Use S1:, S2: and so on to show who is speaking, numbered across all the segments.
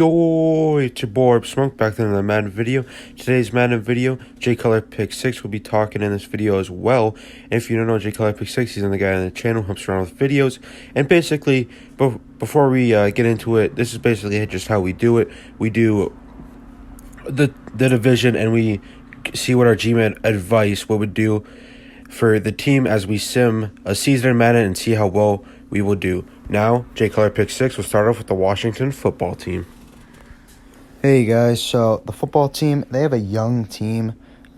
S1: Yo, it's your boy Smoke back in the Madden video. Today's Madden video, J Color Pick 6 will be talking in this video as well. And if you don't know J Color Pick 6, he's the guy on the channel who helps around with videos. And basically, before we get into it, this is basically just how we do it. We do the division and we see what our GM advice would do for the team as we sim a season in Madden and see how well we will do. Now, J Color Pick 6 will start off with the Washington football team.
S2: Hey guys, so the football team, they have a young team,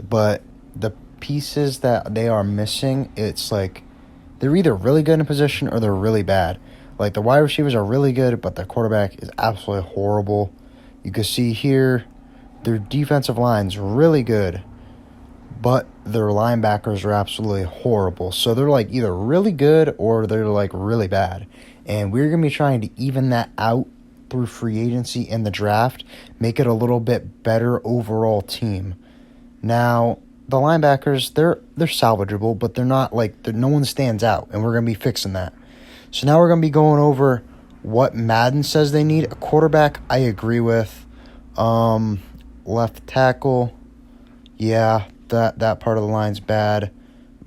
S2: but the pieces that they are missing, it's like they're either really good in a position or they're really bad. Like the wide receivers are really good, but the quarterback is absolutely horrible. You can see here, their defensive line's really good, but their linebackers are absolutely horrible. So they're like either really good or they're like really bad. And we're going to be trying to even that out through free agency and the draft, make it a little bit better overall team. Now, the linebackers, they're salvageable, but they're not like, no one stands out, and we're going to be fixing that. So now we're going to be going over what Madden says they need. A quarterback, I agree with. Left tackle, yeah, that part of the line's bad.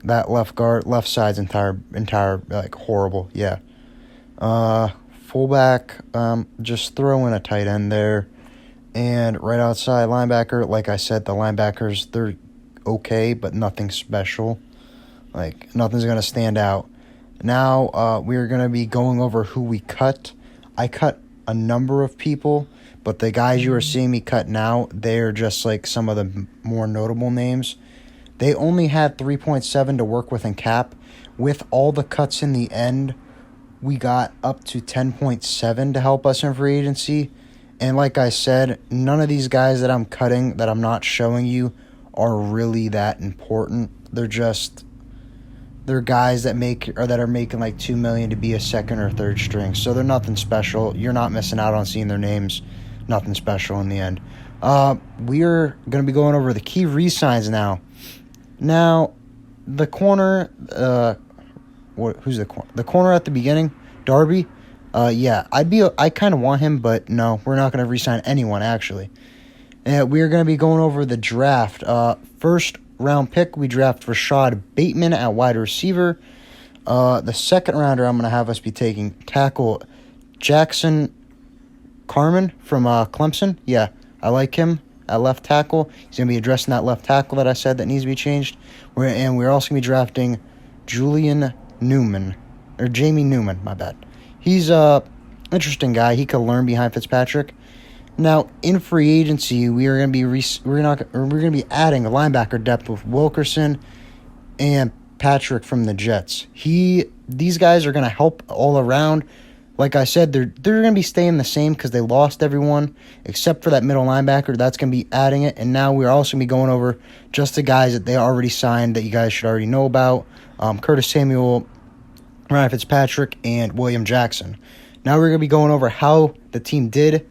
S2: That left guard, left side's entire like horrible, yeah. Fullback, just throw in a tight end there. And right outside linebacker, like I said, the linebackers, they're okay, but nothing special. Like, nothing's going to stand out. Now, we're going to be going over who we cut. I cut a number of people, but the guys you are seeing me cut now, they're just like some of the more notable names. They only had 3.7 to work with in cap. With all the cuts in the end, we got up to 10.7 to help us in free agency. And like I said, none of these guys that I'm cutting, that I'm not showing you, are really that important. They're guys that are making like $2 million to be a second or third string. So they're nothing special. You're not missing out on seeing their names. Nothing special in the end. We're going to be going over the key re-signs now. Now, the corner, who's the corner? The corner at the beginning, Darby. Yeah, I kind of want him, but no, we're not going to re-sign anyone actually. We're going to be going over the draft. First round pick, we draft Rashad Bateman at wide receiver. The second rounder, I'm going to have us be taking tackle Jackson Carman from Clemson. Yeah, I like him at left tackle. He's going to be addressing that left tackle that I said that needs to be changed. We're also going to be drafting Jamie Newman, my bad. He's a interesting guy. He could learn behind Fitzpatrick. Now, in free agency, we're going to be adding a linebacker depth with Wilkerson and Patrick from the Jets. These guys are going to help all around. Like I said, they're going to be staying the same because they lost everyone except for that middle linebacker. That's going to be adding it. And now we're also going to be going over just the guys that they already signed that you guys should already know about. Curtis Samuel, Ryan Fitzpatrick, and William Jackson. Now we're going to be going over how the team did.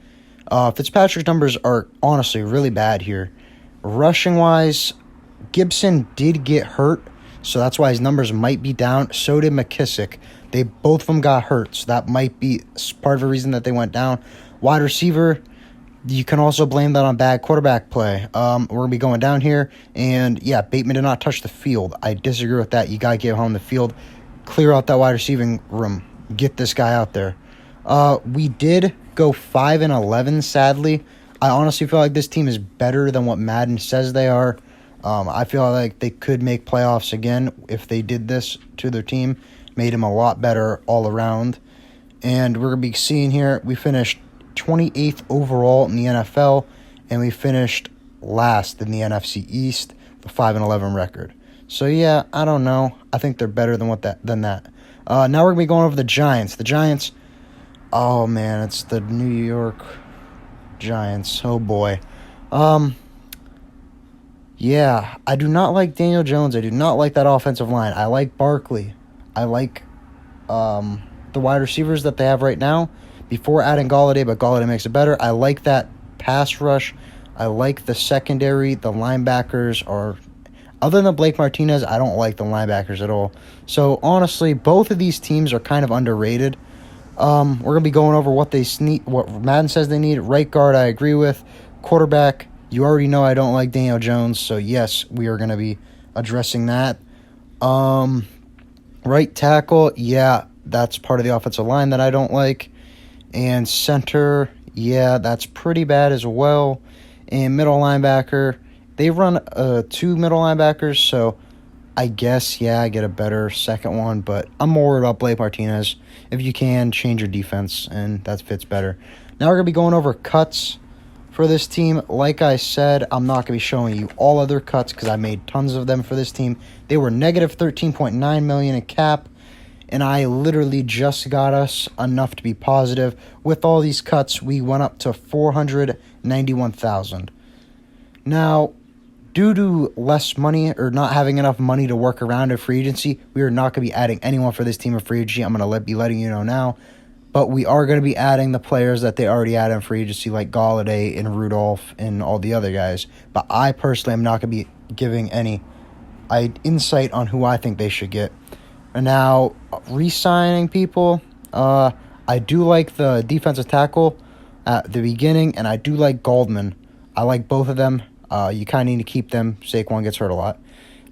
S2: Fitzpatrick's numbers are honestly really bad here. Rushing-wise, Gibson did get hurt, so that's why his numbers might be down. So did McKissick. Both of them got hurt, so that might be part of the reason that they went down. Wide receiver, you can also blame that on bad quarterback play. We're going to be going down here, and yeah, Bateman did not touch the field. I disagree with that. You got to get him the field. Clear out that wide receiving room. Get this guy out there. We did go 5-11, sadly. I honestly feel like this team is better than what Madden says they are. I feel like they could make playoffs again if they did this to their team. Made him a lot better all around. And we're going to be seeing here, we finished 28th overall in the NFL, and we finished last in the NFC East, the 5-11 record. So yeah, I don't know. I think they're better than that. Now we're going to be going over the Giants. The Giants, oh man, it's the New York Giants. Oh boy. Yeah, I do not like Daniel Jones. I do not like that offensive line. I like Barkley. I like the wide receivers that they have right now before adding Golladay, but Golladay makes it better. I like that pass rush. I like the secondary. The linebackers are, other than Blake Martinez, I don't like the linebackers at all. So honestly, both of these teams are kind of underrated. We're going to be going over what they need, what Madden says they need. Right guard, I agree with. Quarterback, you already know I don't like Daniel Jones, so yes, we are going to be addressing that. Right tackle, yeah, that's part of the offensive line that I don't like. And center, yeah, that's pretty bad as well. And middle linebacker, they run 2 middle linebackers, so I guess, yeah, I get a better second one, but I'm more worried about Blake Martinez. If you can, change your defense, and that fits better. Now we're going to be going over cuts for this team. Like I said, I'm not going to be showing you all other cuts because I made tons of them for this team. They were negative $13.9 million in cap, and I literally just got us enough to be positive. With all these cuts, we went up to $491,000. Now, due to less money or not having enough money to work around in free agency, we are not going to be adding anyone for this team in free agency. I'm going to be letting you know now. But we are going to be adding the players that they already had in free agency, like Galladay and Rudolph and all the other guys. But I personally am not going to be giving any insight on who I think they should get. And now, re-signing people, I do like the defensive tackle at the beginning, and I do like Goldman. I like both of them. You kind of need to keep them. Saquon gets hurt a lot.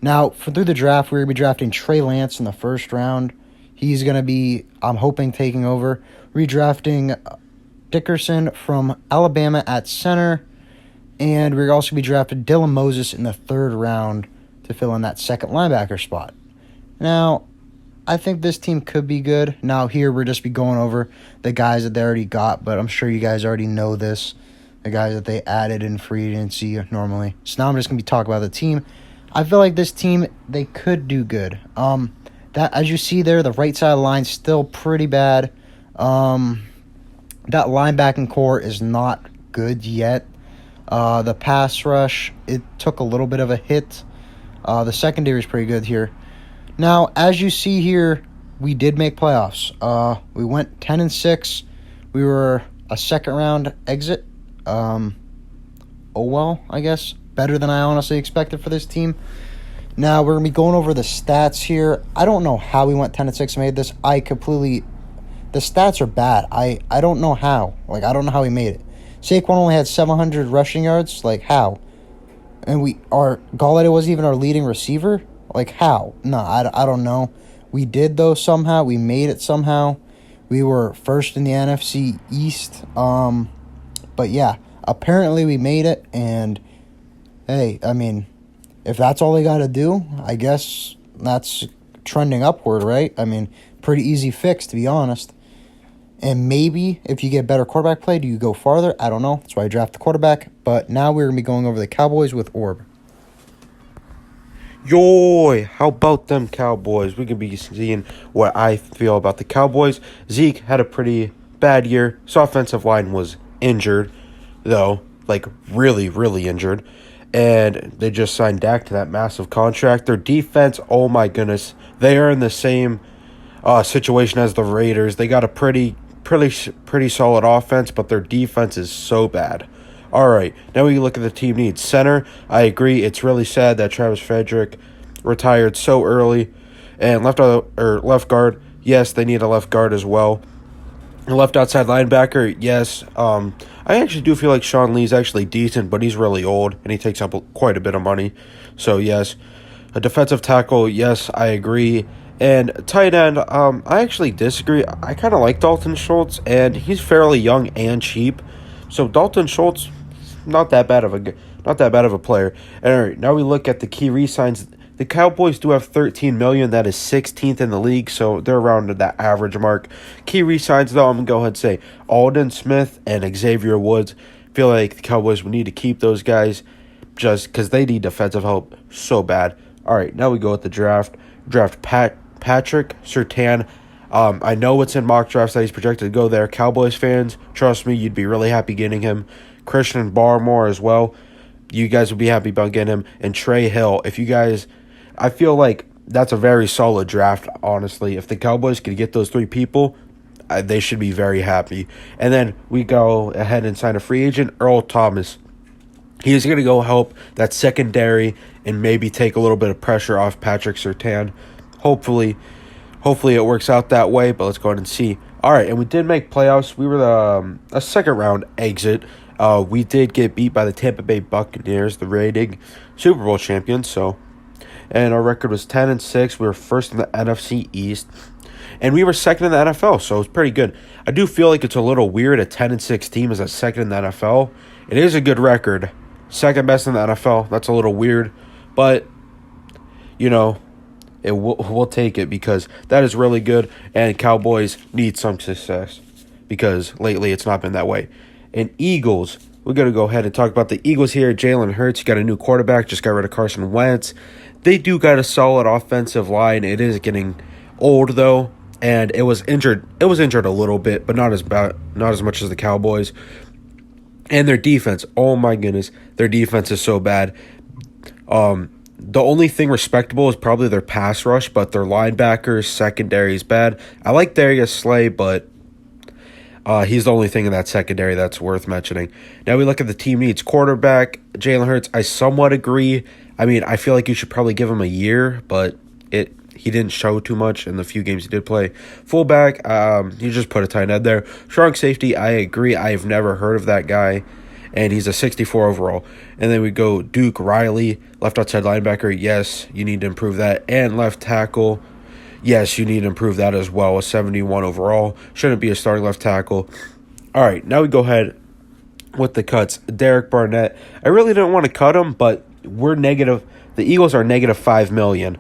S2: Now, through the draft, we're going to be drafting Trey Lance in the first round. He's going to be, I'm hoping, taking over. Redrafting Dickerson from Alabama at center. And we're also going to be drafting Dylan Moses in the third round to fill in that second linebacker spot. Now, I think this team could be good. Now, here we're just be going over the guys that they already got, but I'm sure you guys already know this. The guys that they added in free agency normally. So now I'm just going to be talking about the team. I feel like this team, they could do good. That, as you see there, the right side of the line still pretty bad. That linebacking core is not good yet. The pass rush, it took a little bit of a hit. The secondary is pretty good here. Now, as you see here, we did make playoffs. We went 10-6. We were a second-round exit. Oh well, I guess. Better than I honestly expected for this team. Now, we're going to be going over the stats here. I don't know how we went 10-6 and made this. The stats are bad. I don't know how. I don't know how we made it. Saquon only had 700 rushing yards. How? And Galladay wasn't even our leading receiver? How? No, I don't know. We did, though, somehow. We made it somehow. We were first in the NFC East. But, yeah, apparently we made it. And, hey, I mean, if that's all they got to do, I guess that's trending upward, right? I mean, pretty easy fix, to be honest. And maybe if you get better quarterback play, do you go farther? I don't know. That's why I draft the quarterback. But now we're going to be going over the Cowboys with Orb.
S1: Yoy, how about them Cowboys? We can be seeing what I feel about the Cowboys. Zeke had a pretty bad year. His offensive line was injured, though, really, really injured. And they just signed Dak to that massive contract. Their defense, oh my goodness, they are in the same situation as the Raiders. They got a pretty solid offense, but their defense is so bad. All right, now we look at the team needs. Center, I agree. It's really sad that Travis Frederick retired so early. And left guard, yes, they need a left guard as well. And left outside linebacker, yes. I actually do feel like Sean Lee's actually decent, but he's really old, and he takes up quite a bit of money. So, yes. A defensive tackle, yes, I agree. And tight end, I actually disagree. I kind of like Dalton Schultz, and he's fairly young and cheap. So, Dalton Schultz, not that bad of a player. All right, now we look at the key re-signs. The Cowboys do have $13 million. That is 16th in the league, so they're around that average mark. Key re-signs, though, I'm going to go ahead and say Aldon Smith and Xavier Woods. Feel like the Cowboys would need to keep those guys just because they need defensive help so bad. All right, now we go with the draft. Draft Patrick Surtain. I know it's in mock drafts that he's projected to go there. Cowboys fans, trust me, you'd be really happy getting him. Christian Barmore as well. You guys would be happy about getting him. And Trey Hill. I feel like that's a very solid draft, honestly. If the Cowboys could get those three people, they should be very happy. And then we go ahead and sign a free agent, Earl Thomas. He's going to go help that secondary and maybe take a little bit of pressure off Patrick Surtain. Hopefully Hopefully it works out that way, but let's go ahead and see. All right, and we did make playoffs. We were a second round exit. We did get beat by the Tampa Bay Buccaneers, the reigning Super Bowl champions. So, and our record was 10-6. We were first in the NFC East, and we were second in the NFL. So it was pretty good. I do feel like it's a little weird. A 10-6 team is a second in the NFL. It is a good record, second best in the NFL. That's a little weird, but you know. We'll take it because that is really good, and Cowboys need some success because lately it's not been that way. And Eagles, we're going to go ahead and talk about the Eagles here. Jalen Hurts got a new quarterback, just got rid of Carson Wentz. They do got a solid offensive line. It is getting old, though, and it was injured. It was injured a little bit, but not as much as the Cowboys. And their defense, oh my goodness, their defense is so bad. The only thing respectable is probably their pass rush, but their linebackers, secondary is bad. I like Darius Slay, but he's the only thing in that secondary that's worth mentioning. Now we look at the team needs. Quarterback, Jalen Hurts, I somewhat agree. I mean, I feel like you should probably give him a year, but he didn't show too much in the few games he did play. Fullback, you just put a tight end there. Strong safety, I agree. I have never heard of that guy. And he's a 64 overall. And then we go Duke Riley, left outside linebacker. Yes, you need to improve that. And left tackle. Yes, you need to improve that as well. A 71 overall. Shouldn't be a starting left tackle. All right, now we go ahead with the cuts. Derek Barnett. I really didn't want to cut him, but we're negative. The Eagles are negative $5 million.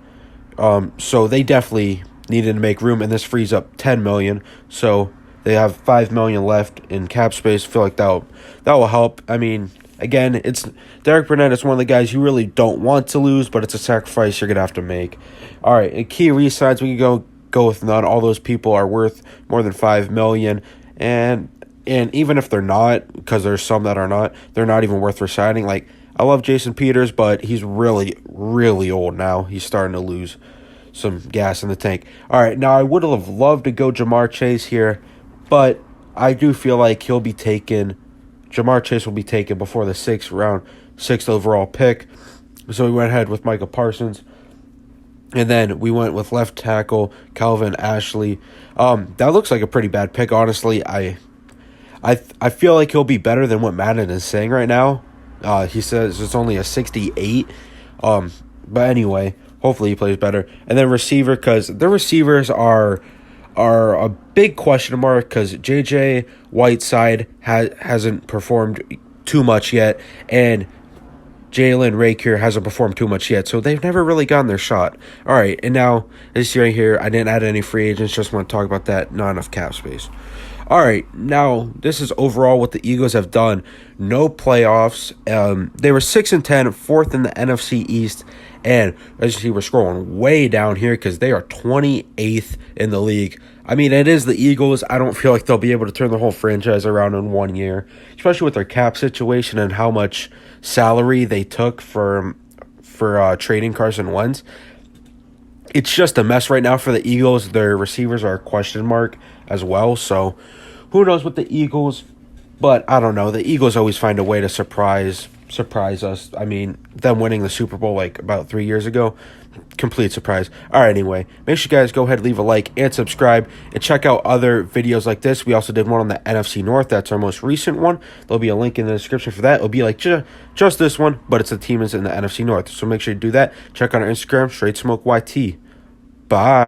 S1: So they definitely needed to make room, and this frees up $10 million. So they have $5 million left in cap space. I feel like that will help. I mean, again, it's Derek Burnett is one of the guys you really don't want to lose, but it's a sacrifice you're gonna have to make. All right, and key re-signs, we can go with none. All those people are worth more than $5 million, and even if they're not, because there's some that are not, they're not even worth resigning. Like, I love Jason Peters, but he's really, really old now. He's starting to lose some gas in the tank. All right, now I would have loved to go Jamar Chase here, but I do feel like Jamar Chase will be taken before the 6th overall pick. So we went ahead with Michael Parsons. And then we went with left tackle Calvin Ashley. That looks like a pretty bad pick, honestly. I feel like he'll be better than what Madden is saying right now. He says it's only a 68. But anyway, hopefully he plays better. And then receiver, because the receivers are a big question mark because J.J. Whiteside hasn't performed too much yet, and Jalen Rakier hasn't performed too much yet, so they've never really gotten their shot. All right, and now this year right here, I didn't add any free agents, just want to talk about that, not enough cap space. All right, now this is overall what the Eagles have done. No playoffs. They were 6-10, fourth in the NFC East, and as you see, we're scrolling way down here because they are 28th in the league. I mean, it is the Eagles. I don't feel like they'll be able to turn the whole franchise around in 1 year, especially with their cap situation and how much salary they took for trading Carson Wentz. It's just a mess right now for the Eagles. Their receivers are a question mark as well, so who knows with the Eagles, but I don't know. The Eagles always find a way to surprise us. I mean, them winning the Super Bowl like about 3 years ago, complete surprise. All right, anyway, make sure you guys go ahead, leave a like and subscribe, and check out other videos like this. We also did one on the NFC North. That's our most recent one. There'll be a link in the description for that. It'll be like just this one, but it's the team is in the NFC North, so make sure you do that. Check out our Instagram, Straight Smoke YT. Bye.